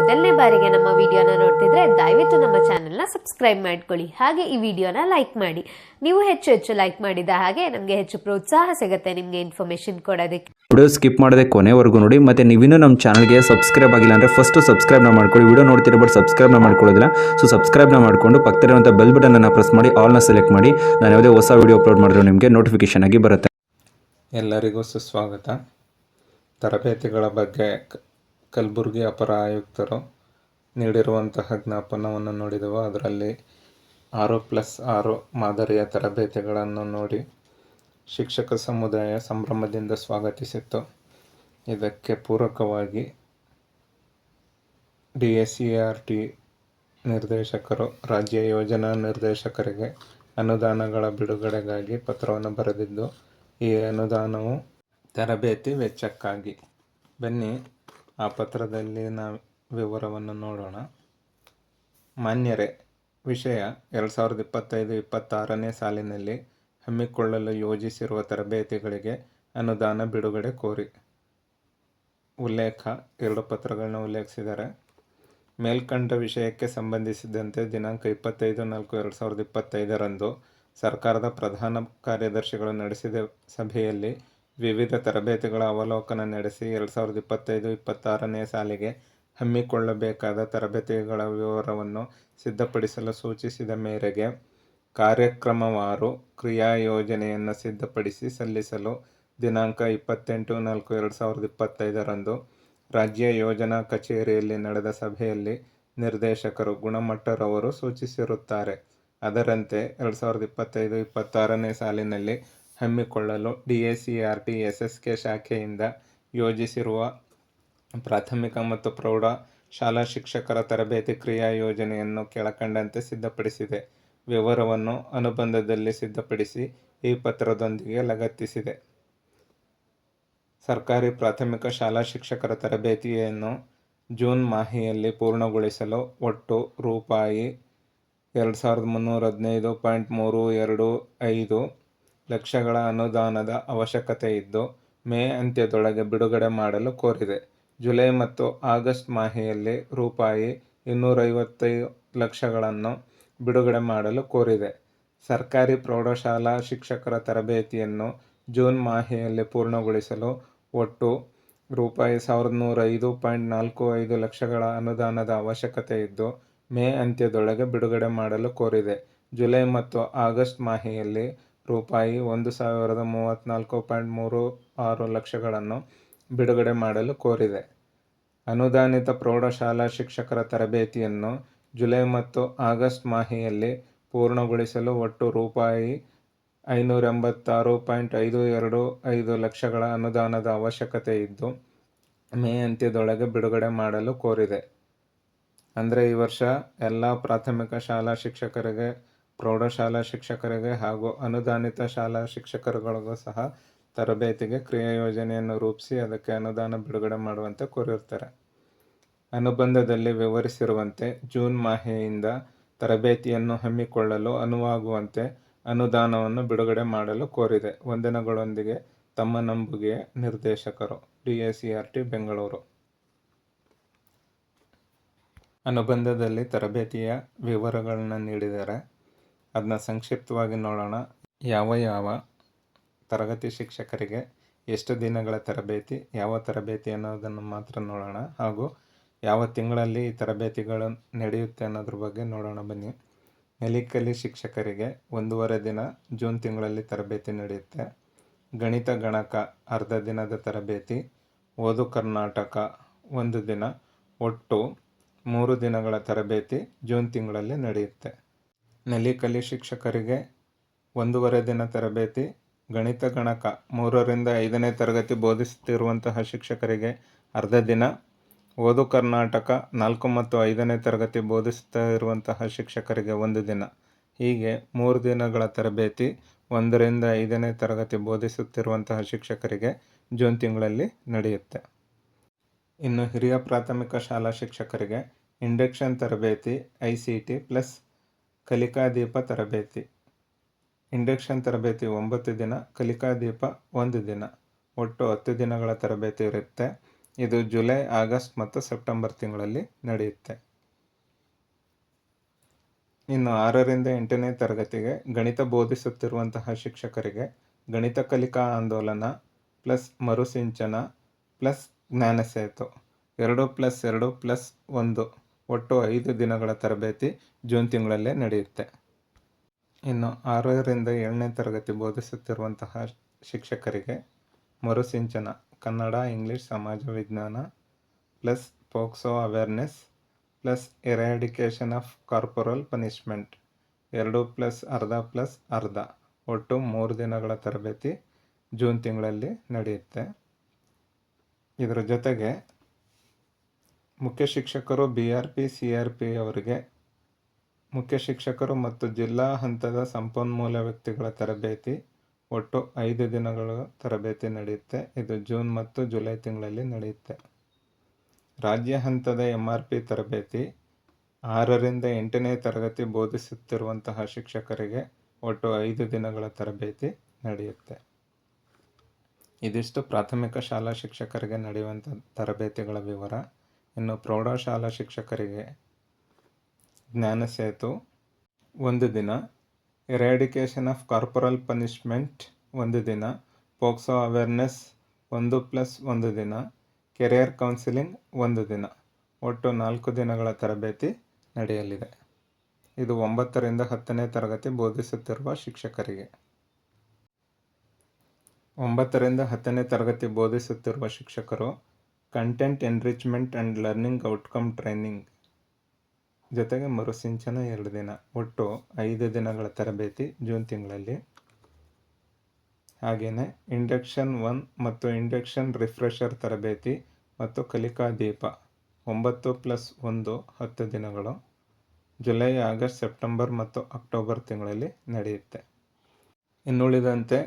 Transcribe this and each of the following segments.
ಮೊದಲನೇ ಬಾರಿಗೆ ನಮ್ಮ ವಿಡಿಯೋನ ನೋಡ್ತಿದ್ರೆ ದಯವಿಟ್ಟು ನಮ್ಮ ಚಾನೆಲ್ನ ಸಬ್ಸ್ಕ್ರೈಬ್ ಮಾಡ್ಕೊಳ್ಳಿ. ಹಾಗೆ ಈ ವಿಡಿಯೋನ ಲೈಕ್ ಮಾಡಿ. ನೀವು ಹೆಚ್ಚು ಲೈಕ್ ಮಾಡಿದ ಹಾಗೆ ನಮಗೆ ಹೆಚ್ಚು ಪ್ರೋತ್ಸಾಹ ಸಿಗುತ್ತೆ ನಿಮಗೆ ಇನ್ಫಾರ್ಮೇಶನ್ ಕೊಡೋದಕ್ಕೆ. ವಿಡಿಯೋ ಸ್ಕಿಪ್ ಮಾಡದೆ ಕೊನೆವರೆಗೂ ನೋಡಿ. ಮತ್ತು ನೀವಿನ್ನೂ ನಮ್ಮ ಚಾನಲ್ಗೆ ಸಬ್ಸ್ಕ್ರೈಬ್ ಆಗಿಲ್ಲ ಅಂದರೆ ಫಸ್ಟು ಸಬ್ಸ್ಕ್ರೈಬ್ನ ಮಾಡ್ಕೊಳ್ಳಿ. ವಿಡಿಯೋ ನೋಡ್ತಿರೋ ಬಟ್ ಸಬ್ಸ್ಕ್ರೈಬ್ನ ಮಾಡ್ಕೊಳ್ಳೋದಿಲ್ಲ. ಸೊ ಸಬ್ಸ್ಕ್ರೈಬ್ನ ಮಾಡಿಕೊಂಡು ಪಕ್ಕದಲ್ಲಿರುವಂಥ ಬೆಲ್ ಬಟನನ್ನು ಪ್ರೆಸ್ ಮಾಡಿ ಆಲ್ನ ಸೆಲೆಕ್ಟ್ ಮಾಡಿ. ನಾನು ಯಾವುದೇ ಹೊಸ ವಿಡಿಯೋ ಅಪ್ಲೋಡ್ ಮಾಡಿದ್ರು ನಿಮಗೆ ನೋಟಿಫಿಕೇಶನ್ ಆಗಿ ಬರುತ್ತೆ. ಎಲ್ಲರಿಗೂ ಸುಸ್ವಾಗತ. ತರಬೇತಿಗಳ ಬಗ್ಗೆ ಕಲಬುರಗಿ ಅಪರ ಆಯುಕ್ತರು ನೀಡಿರುವಂತಹ ಜ್ಞಾಪನವನ್ನು ನೋಡಿದೆವು. ಅದರಲ್ಲಿ 6+6 ಮಾದರಿಯ ತರಬೇತಿಗಳನ್ನು ನೋಡಿ ಶಿಕ್ಷಕ ಸಮುದಾಯ ಸಂಭ್ರಮದಿಂದ ಸ್ವಾಗತಿಸಿತ್ತು. ಇದಕ್ಕೆ ಪೂರಕವಾಗಿ DSERT ನಿರ್ದೇಶಕರು ರಾಜ್ಯ ಯೋಜನಾ ನಿರ್ದೇಶಕರಿಗೆ ಅನುದಾನಗಳ ಬಿಡುಗಡೆಗಾಗಿ ಪತ್ರವನ್ನು ಬರೆದಿದ್ದು, ಈ ಅನುದಾನವು ತರಬೇತಿ ವೆಚ್ಚಕ್ಕಾಗಿ. ಬನ್ನಿ ಆ ಪತ್ರದಲ್ಲಿನ ವಿವರವನ್ನು ನೋಡೋಣ. ಮಾನ್ಯರೇ, ವಿಷಯ 2025-26ನೇ ಸಾಲಿನಲ್ಲಿ ಹಮ್ಮಿಕೊಳ್ಳಲು ಯೋಜಿಸಿರುವ ತರಬೇತಿಗಳಿಗೆ ಅನುದಾನ ಬಿಡುಗಡೆ ಕೋರಿ. ಉಲ್ಲೇಖ 2 ಪತ್ರಗಳನ್ನ ಉಲ್ಲೇಖಿಸಿದ್ದಾರೆ. ಮೇಲ್ಕಂಡ ವಿಷಯಕ್ಕೆ ಸಂಬಂಧಿಸಿದಂತೆ ದಿನಾಂಕ 25/4/2025ರಂದು ಸರ್ಕಾರದ ಪ್ರಧಾನ ಕಾರ್ಯದರ್ಶಿಗಳು ನಡೆಸಿದ ಸಭೆಯಲ್ಲಿ ವಿವಿಧ ತರಬೇತಿಗಳ ಅವಲೋಕನ ನಡೆಸಿ 2025-26ನೇ ಸಾಲಿಗೆ ಹಮ್ಮಿಕೊಳ್ಳಬೇಕಾದ ತರಬೇತಿಗಳ ವಿವರವನ್ನು ಸಿದ್ಧಪಡಿಸಲು ಸೂಚಿಸಿದ ಮೇರೆಗೆ ಕಾರ್ಯಕ್ರಮವಾರು ಕ್ರಿಯಾಯೋಜನೆಯನ್ನು ಸಿದ್ಧಪಡಿಸಿ ಸಲ್ಲಿಸಲು ದಿನಾಂಕ 28/4/2025ರಂದು ರಾಜ್ಯ ಯೋಜನಾ ಕಚೇರಿಯಲ್ಲಿ ನಡೆದ ಸಭೆಯಲ್ಲಿ ನಿರ್ದೇಶಕರು ಗುಣಮಟ್ಟರವರು ಸೂಚಿಸಿರುತ್ತಾರೆ. ಅದರಂತೆ 2025-26ನೇ ಸಾಲಿನಲ್ಲಿ ಹಮ್ಮಿಕೊಳ್ಳಲು DSERT SSK ಶಾಖೆಯಿಂದ ಯೋಜಿಸಿರುವ ಪ್ರಾಥಮಿಕ ಮತ್ತು ಪ್ರೌಢ ಶಾಲಾ ಶಿಕ್ಷಕರ ತರಬೇತಿ ಕ್ರಿಯಾ ಯೋಜನೆಯನ್ನು ಕೆಳಕಂಡಂತೆ ಸಿದ್ಧಪಡಿಸಿದೆ. ವಿವರವನ್ನು ಅನುಬಂಧದಲ್ಲಿ ಸಿದ್ಧಪಡಿಸಿ ಈ ಪತ್ರದೊಂದಿಗೆ ಲಗತ್ತಿಸಿದೆ. ಸರ್ಕಾರಿ ಪ್ರಾಥಮಿಕ ಶಾಲಾ ಶಿಕ್ಷಕರ ತರಬೇತಿಯನ್ನು ಜೂನ್ ಮಾಹೆಯಲ್ಲಿ ಪೂರ್ಣಗೊಳಿಸಲು ಒಟ್ಟು ರೂಪಾಯಿ 2315.325 ಲಕ್ಷಗಳ ಅನುದಾನದ ಅವಶ್ಯಕತೆ ಇದ್ದು, ಮೇ ಅಂತ್ಯದೊಳಗೆ ಬಿಡುಗಡೆ ಮಾಡಲು ಕೋರಿದೆ. ಜುಲೈ ಮತ್ತು ಆಗಸ್ಟ್ ಮಾಹೆಯಲ್ಲಿ ರೂಪಾಯಿ 250 ಲಕ್ಷಗಳನ್ನು ಬಿಡುಗಡೆ ಮಾಡಲು ಕೋರಿದೆ. ಸರ್ಕಾರಿ ಪ್ರೌಢಶಾಲಾ ಶಿಕ್ಷಕರ ತರಬೇತಿಯನ್ನು ಜೂನ್ ಮಾಹೆಯಲ್ಲಿ ಪೂರ್ಣಗೊಳಿಸಲು ಒಟ್ಟು ರೂಪಾಯಿ 1105.45 ಲಕ್ಷಗಳ ಅನುದಾನದ ಅವಶ್ಯಕತೆ ಇದ್ದು, ಮೇ ಅಂತ್ಯದೊಳಗೆ ಬಿಡುಗಡೆ ಮಾಡಲು ಕೋರಿದೆ. ಜುಲೈ ಮತ್ತು ಆಗಸ್ಟ್ ಮಾಹೆಯಲ್ಲಿ ರೂಪಾಯಿ 1034.36 ಲಕ್ಷಗಳನ್ನು ಬಿಡುಗಡೆ ಮಾಡಲು ಕೋರಿದೆ. ಅನುದಾನಿತ ಪ್ರೌಢಶಾಲಾ ಶಿಕ್ಷಕರ ತರಬೇತಿಯನ್ನು ಜುಲೈ ಮತ್ತು ಆಗಸ್ಟ್ ಮಾಹೆಯಲ್ಲಿ ಪೂರ್ಣಗೊಳಿಸಲು ಒಟ್ಟು ರೂಪಾಯಿ 586.525 ಲಕ್ಷಗಳ ಅನುದಾನದ ಅವಶ್ಯಕತೆ ಇದ್ದು, ಮೇ ಅಂತ್ಯದೊಳಗೆ ಬಿಡುಗಡೆ ಮಾಡಲು ಕೋರಿದೆ. ಅಂದರೆ ಈ ವರ್ಷ ಎಲ್ಲ ಪ್ರಾಥಮಿಕ ಶಾಲಾ ಶಿಕ್ಷಕರಿಗೆ, ಪ್ರೌಢಶಾಲಾ ಶಿಕ್ಷಕರಿಗೆ ಹಾಗೂ ಅನುದಾನಿತ ಶಾಲಾ ಶಿಕ್ಷಕರುಗಳಿಗೂ ಸಹ ತರಬೇತಿಗೆ ಕ್ರಿಯಾಯೋಜನೆಯನ್ನು ರೂಪಿಸಿ ಅದಕ್ಕೆ ಅನುದಾನ ಬಿಡುಗಡೆ ಮಾಡುವಂತೆ ಕೋರಿರ್ತಾರೆ. ಅನುಬಂಧದಲ್ಲಿ ವಿವರಿಸಿರುವಂತೆ ಜೂನ್ ಮಾಹೆಯಿಂದ ತರಬೇತಿಯನ್ನು ಹಮ್ಮಿಕೊಳ್ಳಲು ಅನುವಾಗುವಂತೆ ಅನುದಾನವನ್ನು ಬಿಡುಗಡೆ ಮಾಡಲು ಕೋರಿದೆ. ವಂದನೆಗಳೊಂದಿಗೆ ತಮ್ಮ ನಂಬುಗೆಯ ನಿರ್ದೇಶಕರು, DSERT ಬೆಂಗಳೂರು. ಅನುಬಂಧದಲ್ಲಿ ತರಬೇತಿಯ ವಿವರಗಳನ್ನ ನೀಡಿದ್ದಾರೆ. ಅದನ್ನ ಸಂಕ್ಷಿಪ್ತವಾಗಿ ನೋಡೋಣ. ಯಾವ ತರಗತಿ ಶಿಕ್ಷಕರಿಗೆ ಎಷ್ಟು ದಿನಗಳ ತರಬೇತಿ, ಯಾವ ತರಬೇತಿ ಅನ್ನೋದನ್ನು ಮಾತ್ರ ನೋಡೋಣ. ಹಾಗೂ ಯಾವ ತಿಂಗಳಲ್ಲಿ ಈ ತರಬೇತಿಗಳು ನಡೆಯುತ್ತೆ ಅನ್ನೋದ್ರ ಬಗ್ಗೆ ನೋಡೋಣ. ಬನ್ನಿ. ನೆಲಿಕಲಿ ಶಿಕ್ಷಕರಿಗೆ 1.5 ದಿನ ಜೂನ್ ತಿಂಗಳಲ್ಲಿ ತರಬೇತಿ ನಡೆಯುತ್ತೆ. ಗಣಿತ ಗಣಕ ಅರ್ಧ ದಿನದ ತರಬೇತಿ. ಓದು ಕರ್ನಾಟಕ 1 ದಿನ. ಒಟ್ಟು 3 ದಿನಗಳ ತರಬೇತಿ ಜೂನ್ ತಿಂಗಳಲ್ಲಿ ನಡೆಯುತ್ತೆ. ನೆಲಿಕಲಿ ಶಿಕ್ಷಕರಿಗೆ 1.5 ದಿನ ತರಬೇತಿ. ಗಣಿತ ಗಣಕ 3ರಿಂದ 5ನೇ ತರಗತಿ ಬೋಧಿಸುತ್ತಿರುವಂತಹ ಶಿಕ್ಷಕರಿಗೆ ಅರ್ಧ ದಿನ. ಓದು ಕರ್ನಾಟಕ 4 ಮತ್ತು 5ನೇ ತರಗತಿ ಬೋಧಿಸುತ್ತಾ ಇರುವಂತಹ ಶಿಕ್ಷಕರಿಗೆ 1 ದಿನ. ಹೀಗೆ 3 ದಿನಗಳ ತರಬೇತಿ 1ರಿಂದ 5ನೇ ತರಗತಿ ಬೋಧಿಸುತ್ತಿರುವಂತಹ ಶಿಕ್ಷಕರಿಗೆ ಜೂನ್ ತಿಂಗಳಲ್ಲಿ ನಡೆಯುತ್ತೆ. ಇನ್ನು ಹಿರಿಯ ಪ್ರಾಥಮಿಕ ಶಾಲಾ ಶಿಕ್ಷಕರಿಗೆ ಇಂಡಕ್ಷನ್ ತರಬೇತಿ, ICT ಪ್ಲಸ್ ಕಲಿಕಾದೀಪ ತರಬೇತಿ. ಇಂಡಕ್ಷನ್ ತರಬೇತಿ 9 ದಿನ, ಕಲಿಕಾದೀಪ 1 ದಿನ. ಒಟ್ಟು 10 ದಿನಗಳ ತರಬೇತಿ ಇರುತ್ತೆ. ಇದು ಜುಲೈ, ಆಗಸ್ಟ್ ಮತ್ತು ಸೆಪ್ಟೆಂಬರ್ ತಿಂಗಳಲ್ಲಿ ನಡೆಯುತ್ತೆ. ಇನ್ನು 6ರಿಂದ 8ನೇ ತರಗತಿಗೆ ಗಣಿತ ಬೋಧಿಸುತ್ತಿರುವಂತಹ ಶಿಕ್ಷಕರಿಗೆ ಗಣಿತ ಕಲಿಕಾ ಆಂದೋಲನ ಪ್ಲಸ್ ಮರುಸಿಂಚನ ಪ್ಲಸ್ ಜ್ಞಾನಸೇತು 2+2+1 ಒಟ್ಟು 5 ದಿನಗಳ ತರಬೇತಿ ಜೂನ್ ತಿಂಗಳಲ್ಲೇ ನಡೆಯುತ್ತೆ. ಇನ್ನು 6ರಿಂದ 7ನೇ ತರಗತಿ ಬೋಧಿಸುತ್ತಿರುವಂತಹ ಶಿಕ್ಷಕರಿಗೆ ಮರುಸಿಂಚನ ಕನ್ನಡ, ಇಂಗ್ಲಿಷ್, ಸಮಾಜ ವಿಜ್ಞಾನ plus POCSO awareness plus eradication of corporal punishment 2+12+12 ಒಟ್ಟು 3 ದಿನಗಳ ತರಬೇತಿ ಜೂನ್ ತಿಂಗಳಲ್ಲಿ ನಡೆಯುತ್ತೆ. ಇದರ ಜೊತೆಗೆ ಮುಖ್ಯ ಶಿಕ್ಷಕರು BRP, CRP ಅವರಿಗೆ ಮುಖ್ಯ ಶಿಕ್ಷಕರು ಮತ್ತು ಜಿಲ್ಲಾ ಹಂತದ ಸಂಪನ್ಮೂಲ ವ್ಯಕ್ತಿಗಳ ತರಬೇತಿ ಒಟ್ಟು 5 ದಿನಗಳ ತರಬೇತಿ ನಡೆಯುತ್ತೆ. ಇದು ಜೂನ್ ಮತ್ತು ಜುಲೈ ತಿಂಗಳಲ್ಲಿ ನಡೆಯುತ್ತೆ. ರಾಜ್ಯ ಹಂತದ MRP ತರಬೇತಿ 6ರಿಂದ 8ನೇ ತರಗತಿ ಬೋಧಿಸುತ್ತಿರುವಂತಹ ಶಿಕ್ಷಕರಿಗೆ ಒಟ್ಟು 5 ದಿನಗಳ ತರಬೇತಿ ನಡೆಯುತ್ತೆ. ಇದಿಷ್ಟು ಪ್ರಾಥಮಿಕ ಶಾಲಾ ಶಿಕ್ಷಕರಿಗೆ ನಡೆಯುವಂಥ ತರಬೇತಿಗಳ ವಿವರ. ಇನ್ನು ಪ್ರೌಢಶಾಲಾ ಶಿಕ್ಷಕರಿಗೆ ಜ್ಞಾನಸೇತು 1 ದಿನ, ಎರಾಡಿಕೇಷನ್ ಆಫ್ ಕಾರ್ಪೊರಲ್ ಪನಿಷ್ಮೆಂಟ್ 1 ದಿನ, ಪೋಕ್ಸೋ ಅವೇರ್ನೆಸ್ 1+1 ದಿನ, ಕೆರಿಯರ್ ಕೌನ್ಸಿಲಿಂಗ್ 1 ದಿನ ಒಟ್ಟು 4 ದಿನಗಳ ತರಬೇತಿ ನಡೆಯಲಿದೆ. ಇದು 9ರಿಂದ 10ನೇ ತರಗತಿ ಬೋಧಿಸುತ್ತಿರುವ ಶಿಕ್ಷಕರಿಗೆ. 9ರಿಂದ 10ನೇ ತರಗತಿ ಬೋಧಿಸುತ್ತಿರುವ ಶಿಕ್ಷಕರು content enrichment and learning outcome training ಜೊತೆಗೆ ಮರುಸಿಂಚನ 2 ದಿನ ಒಟ್ಟು 5 ದಿನಗಳ ತರಬೇತಿ ಜೂನ್ ತಿಂಗಳಲ್ಲಿ. ಹಾಗೆಯೇ ಇಂಡಕ್ಷನ್ 1 ಮತ್ತು ಇಂಡಕ್ಷನ್ ರಿಫ್ರೆಷರ್ ತರಬೇತಿ ಮತ್ತು ಕಲಿಕಾ ದೀಪ 9+1 10 ದಿನಗಳು ಜುಲೈ, ಆಗಸ್ಟ್, ಸೆಪ್ಟೆಂಬರ್ ಮತ್ತು ಅಕ್ಟೋಬರ್ ತಿಂಗಳಲ್ಲಿ ನಡೆಯುತ್ತೆ. ಇನ್ನುಳಿದಂತೆ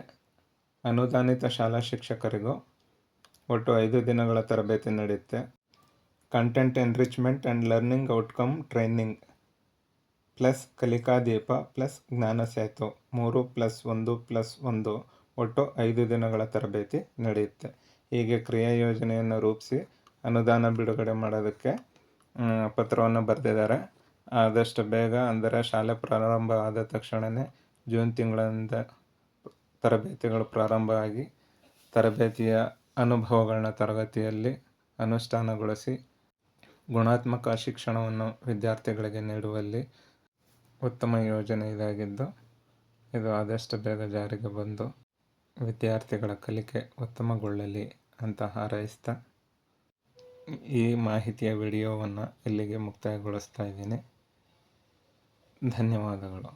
ಅನುದಾನಿತ ಶಾಲಾ ಶಿಕ್ಷಕರಿಗೂ ಒಟ್ಟು 5 ದಿನಗಳ ತರಬೇತಿ ನಡೆಯುತ್ತೆ. Content enrichment and learning outcome training plus ಕಲಿಕಾ ದೀಪ ಪ್ಲಸ್ ಜ್ಞಾನಸೇತು 3+1+1 ಒಟ್ಟು 5 ದಿನಗಳ ತರಬೇತಿ ನಡೆಯುತ್ತೆ. ಹೀಗೆ ಕ್ರಿಯಾ ಯೋಜನೆಯನ್ನು ರೂಪಿಸಿ ಅನುದಾನ ಬಿಡುಗಡೆ ಮಾಡೋದಕ್ಕೆ ಪತ್ರವನ್ನು ಬರೆದಿದ್ದಾರೆ. ಆದಷ್ಟು ಬೇಗ, ಅಂದರೆ ಶಾಲೆ ಪ್ರಾರಂಭ ಆದ ತಕ್ಷಣವೇ ಜೂನ್ ತಿಂಗಳಿಂದ ತರಬೇತಿಗಳು ಪ್ರಾರಂಭ ಆಗಿ ತರಬೇತಿಯ ಅನುಭವಗಳನ್ನ ತರಗತಿಯಲ್ಲಿ ಅನುಷ್ಠಾನಗೊಳಿಸಿ ಗುಣಾತ್ಮಕ ಶಿಕ್ಷಣವನ್ನು ವಿದ್ಯಾರ್ಥಿಗಳಿಗೆ ನೀಡುವಲ್ಲಿ ಉತ್ತಮ ಯೋಜನೆ ಇದಾಗಿದ್ದು, ಇದು ಆದಷ್ಟು ಬೇಗ ಜಾರಿಗೆ ಬಂದು ವಿದ್ಯಾರ್ಥಿಗಳ ಕಲಿಕೆ ಉತ್ತಮಗೊಳ್ಳಲಿ ಅಂತ ಹಾರೈಸ್ತಾ ಈ ಮಾಹಿತಿಯ ವಿಡಿಯೋವನ್ನು ಇಲ್ಲಿಗೆ ಮುಕ್ತಾಯಗೊಳಿಸ್ತಾ ಇದ್ದೀನಿ. ಧನ್ಯವಾದಗಳು.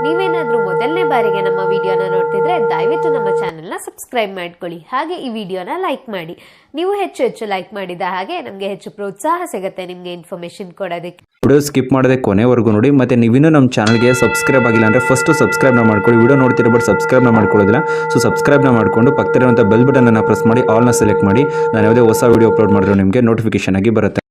ನೀವೇನಾದ್ರೂ ಮೊದಲನೇ ಬಾರಿಗೆ ನಮ್ಮ ವಿಡಿಯೋನ ನೋಡ್ತಿದ್ರೆ ದಯವಿಟ್ಟು ನಮ್ಮ ಚಾನೆಲ್ನ ಸಬ್ಸ್ಕ್ರೈಬ್ ಮಾಡ್ಕೊಳ್ಳಿ. ಹಾಗೆ ಈ ವಿಡಿಯೋನ ಲೈಕ್ ಮಾಡಿ. ನೀವು ಹೆಚ್ಚು ಲೈಕ್ ಮಾಡಿದ ಹಾಗೆ ನಮಗೆ ಹೆಚ್ಚು ಪ್ರೋತ್ಸಾಹ ಸಿಗುತ್ತೆ ನಿಮಗೆ ಇನ್ಫಾರ್ಮೇಶನ್ ಕೊಡೋದಕ್ಕೆ. ವಿಡಿಯೋ ಸ್ಕಿಪ್ ಮಾಡದೆ ಕೊನೆವರೆಗೂ ನೋಡಿ. ಮತ್ತು ನೀವಿನ್ನೂ ನಮ್ಮ ಚಾನಲ್ಗೆ ಸಬ್ಸ್ಕ್ರೈಬ್ ಆಗಿಲ್ಲ ಅಂದರೆ ಫಸ್ಟು ಸಬ್ಸ್ಕ್ರೈಬ್ನ ಮಾಡ್ಕೊಳ್ಳಿ. ವಿಡಿಯೋ ನೋಡ್ತಿರೋ ಬಟ್ ಸಬ್ಸ್ಕ್ರೈಬ್ನ ಮಾಡ್ಕೊಳ್ಳೋದಿಲ್ಲ. ಸೊ ಸಬ್ಸ್ಕ್ರೈಬ್ನ ಮಾಡಿಕೊಂಡು ಪಕ್ಕದಲ್ಲಿರುವಂಥ ಬೆಲ್ ಬಟನನ್ನು ಪ್ರೆಸ್ ಮಾಡಿ ಆಲ್ನ ಸೆಲೆಕ್ಟ್ ಮಾಡಿ. ನಾನು ಯಾವುದೇ ಹೊಸ ವಿಡಿಯೋ ಅಪ್ಲೋಡ್ ಮಾಡಿದ್ರು ನಿಮಗೆ ನೋಟಿಫಿಕೇಶನ್ ಆಗಿ ಬರುತ್ತೆ.